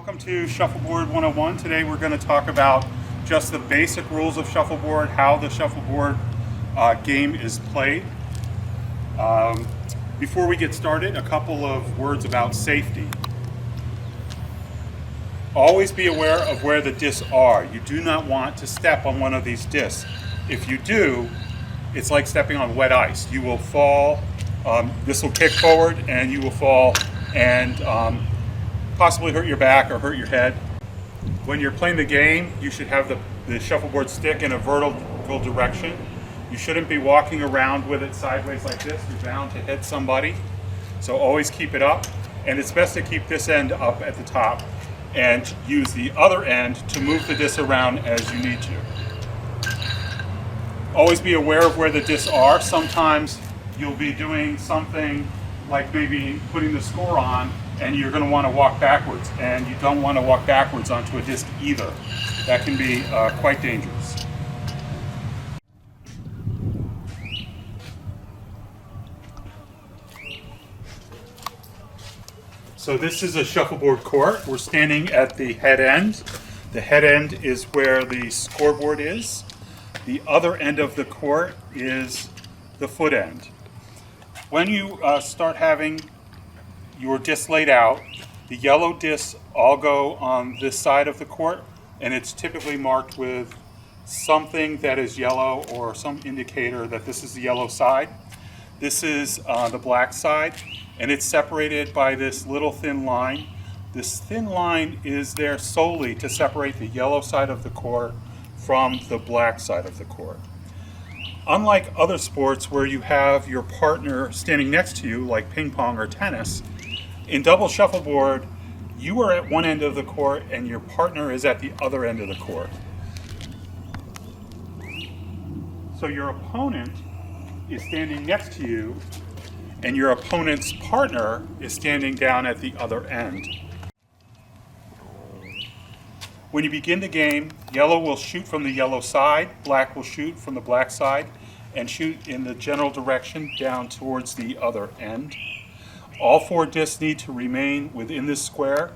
Welcome to Shuffleboard 101. Today we're going to talk about just the basic rules of shuffleboard, how the shuffleboard game is played. Before we get started, a couple of words about safety. Always be aware of where the discs are. You do not want to step on one of these discs. If you do, it's like stepping on wet ice. You will fall, this will kick forward and you will fall and possibly hurt your back or hurt your head. When you're playing the game, you should have the shuffleboard stick in a vertical direction. You shouldn't be walking around with it sideways like this. You're bound to hit somebody. So always keep it up. And it's best to keep this end up at the top and use the other end to move the disc around as you need to. Always be aware of where the discs are. Sometimes you'll be doing something like maybe putting the score on and you're going to want to walk backwards, and you don't want to walk backwards onto a disc either. That can be quite dangerous. So this is a shuffleboard court. We're standing at the head end. The head end is where the scoreboard is. The other end of the court is the foot end. When you start having your discs laid out, the yellow discs all go on this side of the court, and it's typically marked with something that is yellow or some indicator that this is the yellow side. This is the black side, and it's separated by this little thin line. This thin line is there solely to separate the yellow side of the court from the black side of the court. Unlike other sports where you have your partner standing next to you, like ping pong or tennis, in double shuffleboard, you are at one end of the court and your partner is at the other end of the court. So your opponent is standing next to you and your opponent's partner is standing down at the other end. When you begin the game, yellow will shoot from the yellow side, black will shoot from the black side, and shoot in the general direction down towards the other end. All four discs need to remain within this square.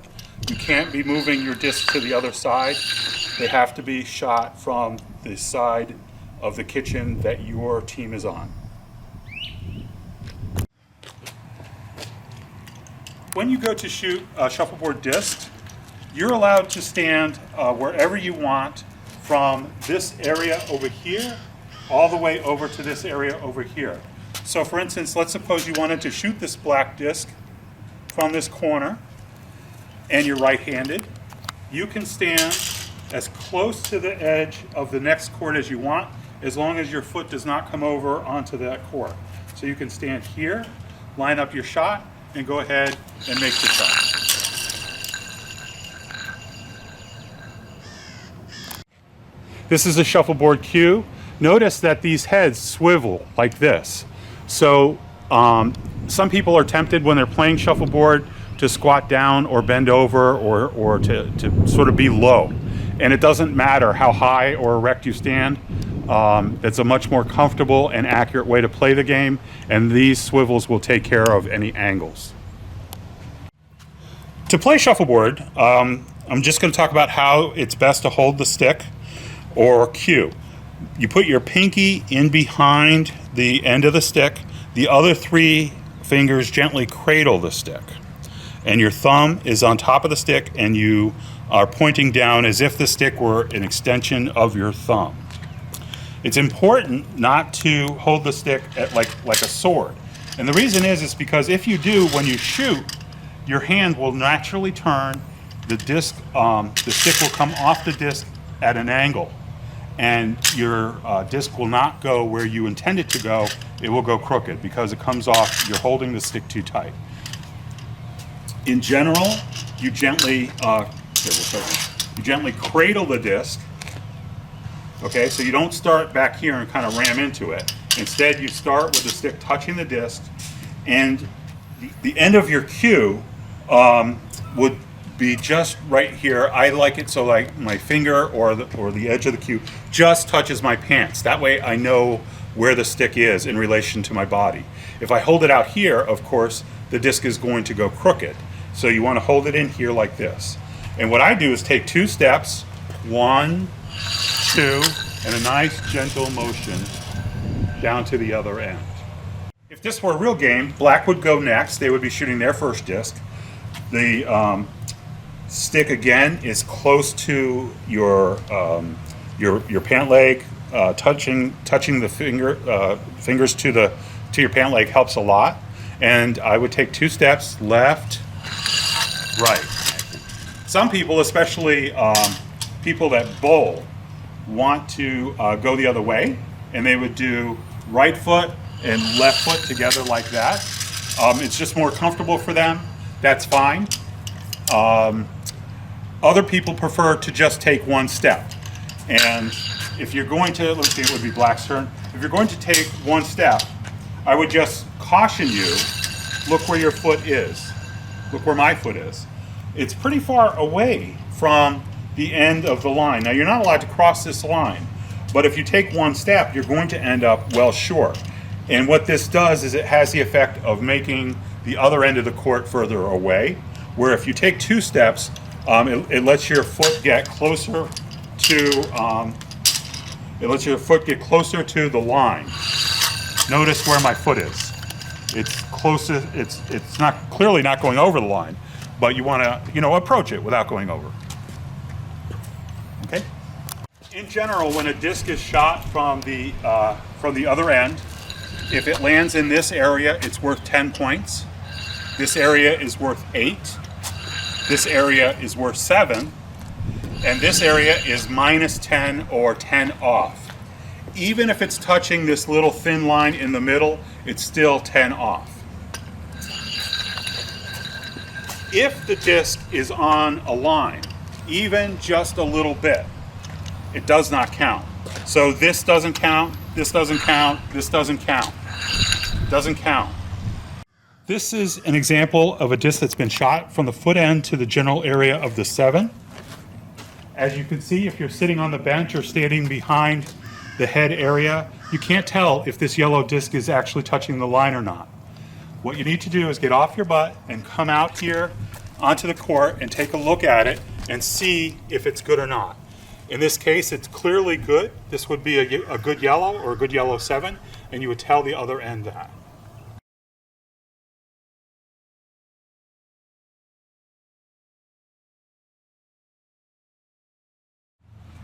You can't be moving your discs to the other side. They have to be shot from the side of the kitchen that your team is on. When you go to shoot a shuffleboard disc, you're allowed to stand wherever you want from this area over here all the way over to this area over here. So for instance, let's suppose you wanted to shoot this black disc from this corner and you're right-handed. You can stand as close to the edge of the next court as you want, as long as your foot does not come over onto that court. So you can stand here, line up your shot, and go ahead and make the shot. This is a shuffleboard cue. Notice that these heads swivel like this. So some people are tempted when they're playing shuffleboard to squat down or bend over or to sort of be low. And it doesn't matter how high or erect you stand. It's a much more comfortable and accurate way to play the game, and these swivels will take care of any angles. To play shuffleboard, I'm just going to talk about how it's best to hold the stick or cue. You put your pinky in behind the end of the stick. The other three fingers gently cradle the stick. And your thumb is on top of the stick and you are pointing down as if the stick were an extension of your thumb. It's important not to hold the stick at like a sword. And the reason is because if you do, when you shoot, your hand will naturally turn. The stick will come off the disc at an angle. And your disc will not go where you intend it to go. It will go crooked because it comes off, you're holding the stick too tight. In general, you gently cradle the disc. Okay, so you don't start back here and kind of ram into it. Instead, you start with the stick touching the disc, and the end of your cue would be just right here. I like it so like my finger or the edge of the cue just touches my pants. That way I know where the stick is in relation to my body. If I hold it out here, of course, the disc is going to go crooked. So you want to hold it in here like this. And what I do is take 2 steps, 1, 2, and a nice gentle motion down to the other end. If this were a real game, black would go next. They would be shooting their first disc. The stick again is close to your pant leg. Touching the fingers to your pant leg helps a lot. And I would take 2 steps, left, right. Some people, especially people that bowl, want to go the other way, and they would do right foot and left foot together like that. It's just more comfortable for them. That's fine. Other people prefer to just take 1 step. And if you're going to, let's see, it would be black's turn. If you're going to take 1 step, I would just caution you, look where your foot is. Look where my foot is. It's pretty far away from the end of the line. Now, you're not allowed to cross this line, but if you take 1 step, you're going to end up well short. And what this does is it has the effect of making the other end of the court further away, where if you take 2 steps, it lets your foot get closer to the line. Notice where my foot is. It's closest. It's not clearly not going over the line, but you want to approach it without going over. Okay. In general, when a disc is shot from the other end, if it lands in this area, it's worth 10 points. This area is worth 8. This area is worth 7. And this area is minus 10 or 10 off. Even if it's touching this little thin line in the middle, it's still 10 off. If the disc is on a line, even just a little bit, it does not count. So this doesn't count, this doesn't count, this doesn't count. Doesn't count. This is an example of a disc that's been shot from the foot end to the general area of the 7. As you can see, if you're sitting on the bench or standing behind the head area, you can't tell if this yellow disc is actually touching the line or not. What you need to do is get off your butt and come out here onto the court and take a look at it and see if it's good or not. In this case, it's clearly good. This would be a good yellow or a good yellow 7, and you would tell the other end that.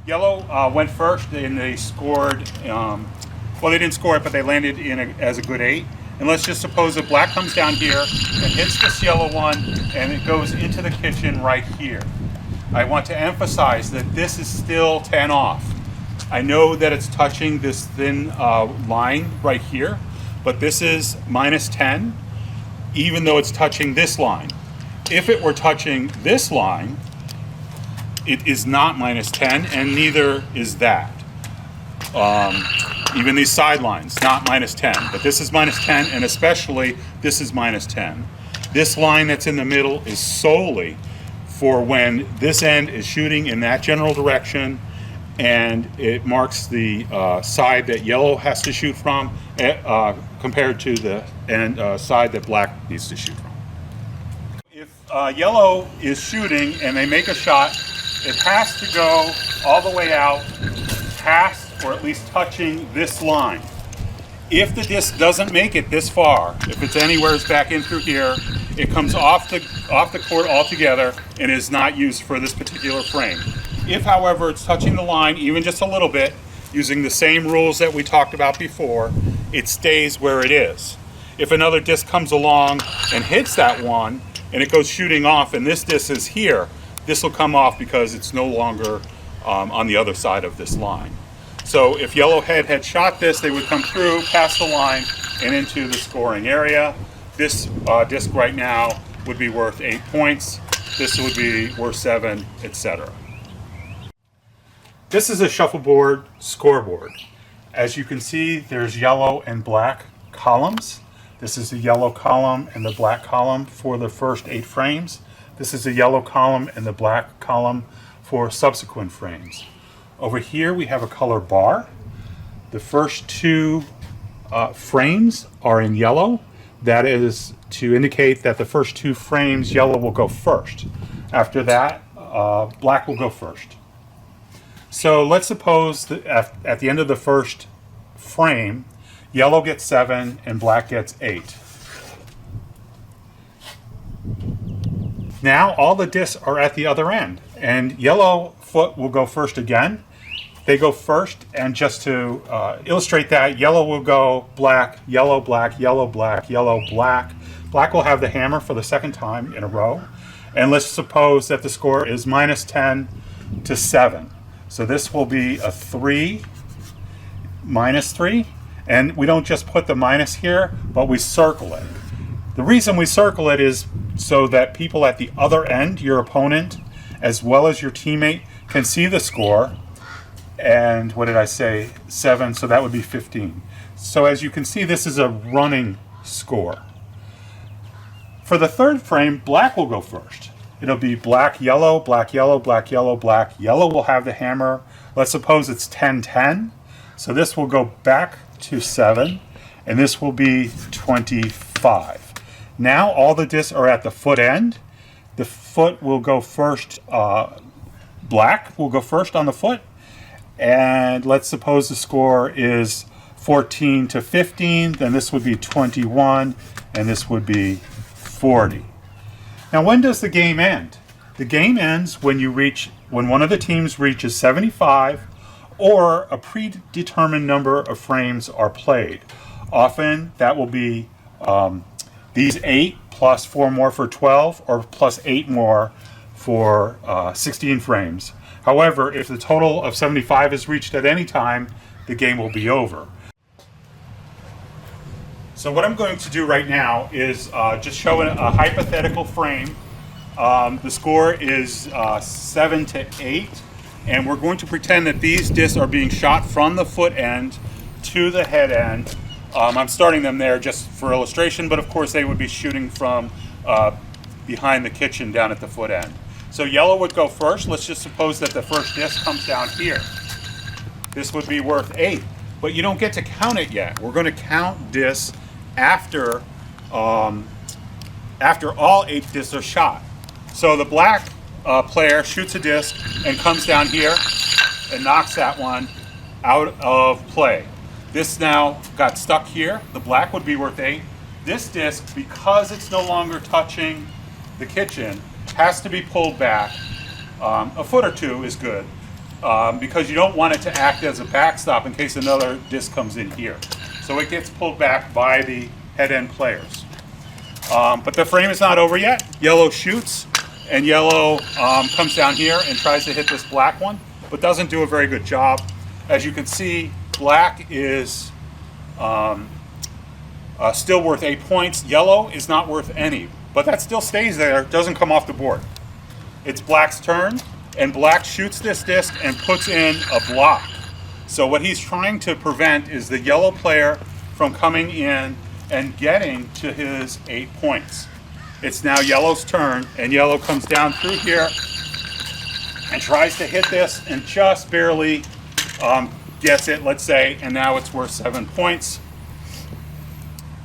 Yellow went first, and they scored, well, they didn't score it, but they landed in as a good 8. And let's just suppose that black comes down here and hits this yellow one, and it goes into the kitchen right here. I want to emphasize that this is still 10 off. I know that it's touching this thin line right here, but this is minus 10, even though it's touching this line. If it were touching this line, it is not minus 10, and neither is that. Even these sidelines, not minus 10, but this is minus 10, and especially this is minus 10. This line that's in the middle is solely for when this end is shooting in that general direction, and it marks the side that yellow has to shoot from compared to the side that black needs to shoot from. If yellow is shooting and they make a shot, it has to go all the way out past or at least touching this line. If the disc doesn't make it this far, if it's anywhere back in through here, it comes off the court altogether and is not used for this particular frame. If, however, it's touching the line even just a little bit, using the same rules that we talked about before, it stays where it is. If another disc comes along and hits that one and it goes shooting off and this disc is here, this will come off because it's no longer on the other side of this line. So if Yellowhead had shot this, they would come through, past the line, and into the scoring area. This disc right now would be worth 8 points. This would be worth 7, etc. This is a shuffleboard scoreboard. As you can see, there's yellow and black columns. This is the yellow column and the black column for the first 8 frames. This is the yellow column and the black column for subsequent frames. Over here we have a color bar. The first 2 frames are in yellow. That is to indicate that the first 2 frames, yellow will go first. After that, black will go first. So let's suppose that at the end of the first frame, yellow gets 7 and black gets 8. Now all the discs are at the other end, and yellow foot will go first again. They go first, and just to illustrate that, yellow will go black, yellow, black, yellow, black, yellow, black. Black will have the hammer for the second time in a row. And let's suppose that the score is -10 to 7. So this will be a 3, -3. And we don't just put the minus here, but we circle it. The reason we circle it is so that people at the other end, your opponent, as well as your teammate, can see the score. And what did I say? 7, so that would be 15. So as you can see, this is a running score. For the third frame, black will go first. It'll be black, yellow, black, yellow, black, yellow, black. Yellow will have the hammer. Let's suppose it's 10-10. So this will go back to 7, and this will be 25. Now all the discs are at the foot end. The foot will go first, black will go first on the foot. And let's suppose the score is 14 to 15, then this would be 21, and this would be 40. Now when does the game end? The game ends when one of the teams reaches 75, or a predetermined number of frames are played. Often that will be these 8 plus 4 more for 12, or plus 8 more for 16 frames. However, if the total of 75 is reached at any time, the game will be over. So what I'm going to do right now is just show a hypothetical frame. The score is 7 to 8, and we're going to pretend that these discs are being shot from the foot end to the head end. I'm starting them there just for illustration, but of course they would be shooting from behind the kitchen down at the foot end. So yellow would go first. Let's just suppose that the first disc comes down here. This would be worth 8, but you don't get to count it yet. We're going to count discs after all 8 discs are shot. So the black player shoots a disc and comes down here and knocks that one out of play. This now got stuck here. The black would be worth 8. This disc, because it's no longer touching the kitchen, has to be pulled back. A foot or 2 is good, because you don't want it to act as a backstop in case another disc comes in here. So it gets pulled back by the head end players. But the frame is not over yet. Yellow shoots, and yellow comes down here and tries to hit this black one, but doesn't do a very good job. As you can see, black is still worth 8 points. Yellow is not worth any. But that still stays there, doesn't come off the board. It's black's turn, and black shoots this disc and puts in a block. So what he's trying to prevent is the yellow player from coming in and getting to his 8 points. It's now yellow's turn, and yellow comes down through here and tries to hit this and just barely gets it, let's say, and now it's worth 7 points.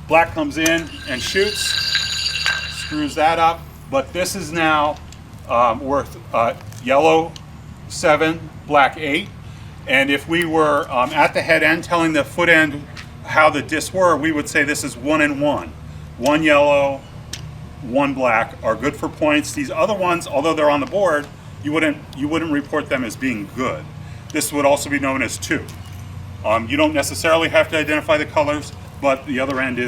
Black comes in and shoots. Screws that up, but this is now worth yellow 7, black 8. And if we were at the head end telling the foot end how the discs were, we would say this is 1 and 1. 1 yellow, 1 black are good for points. These other ones, although they're on the board, you wouldn't report them as being good. This would also be known as 2. You don't necessarily have to identify the colors, but the other end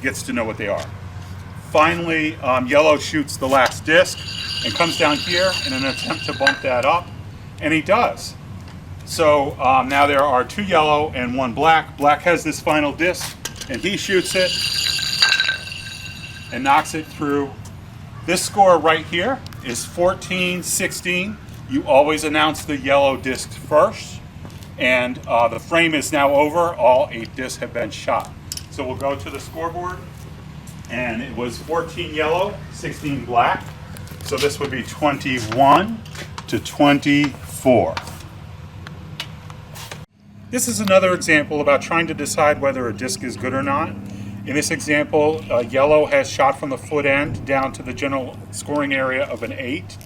gets to know what they are. Finally, yellow shoots the last disc and comes down here in an attempt to bump that up, and he does. So now there are 2 yellow and 1 black. Black has this final disc, and he shoots it and knocks it through. This score right here is 14-16. You always announce the yellow disc first, and the frame is now over. All 8 discs have been shot. So we'll go to the scoreboard. And it was 14 yellow, 16 black. So this would be 21 to 24. This is another example about trying to decide whether a disc is good or not. In this example, yellow has shot from the foot end down to the general scoring area of an 8.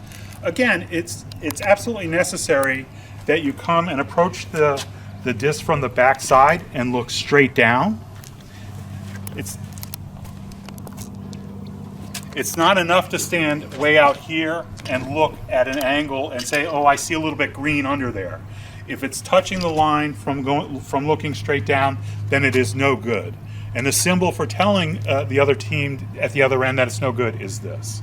Again, it's absolutely necessary that you come and approach the disc from the back side and look straight down. It's not enough to stand way out here and look at an angle and say, oh, I see a little bit green under there. If it's touching the line from looking straight down, then it is no good. And the symbol for telling the other team at the other end that it's no good is this.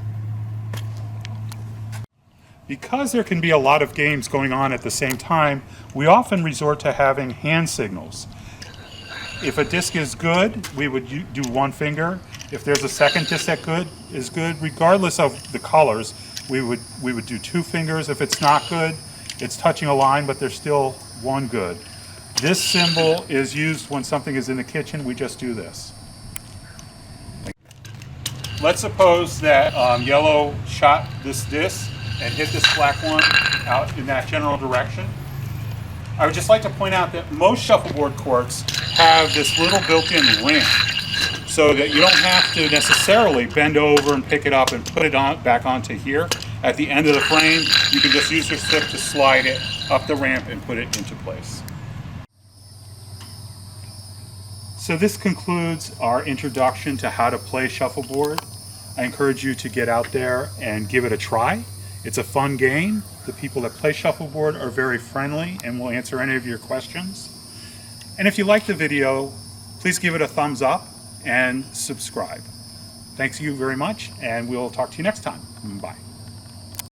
Because there can be a lot of games going on at the same time, we often resort to having hand signals. If a disc is good, we would do one finger. If there's a second disc that is good, regardless of the colors, we would do two fingers. If it's not good, it's touching a line, but there's still one good. This symbol is used when something is in the kitchen. We just do this. Let's suppose that yellow shot this disc and hit this black one out in that general direction. I would just like to point out that most shuffleboard courts have this little built-in ramp, so that you don't have to necessarily bend over and pick it up and put it back onto here. At the end of the frame, you can just use your stick to slide it up the ramp and put it into place. So this concludes our introduction to how to play shuffleboard. I encourage you to get out there and give it a try. It's a fun game. The people that play shuffleboard are very friendly and will answer any of your questions. And if you like the video, please give it a thumbs up and subscribe. Thanks you very much, and we'll talk to you next time. Bye.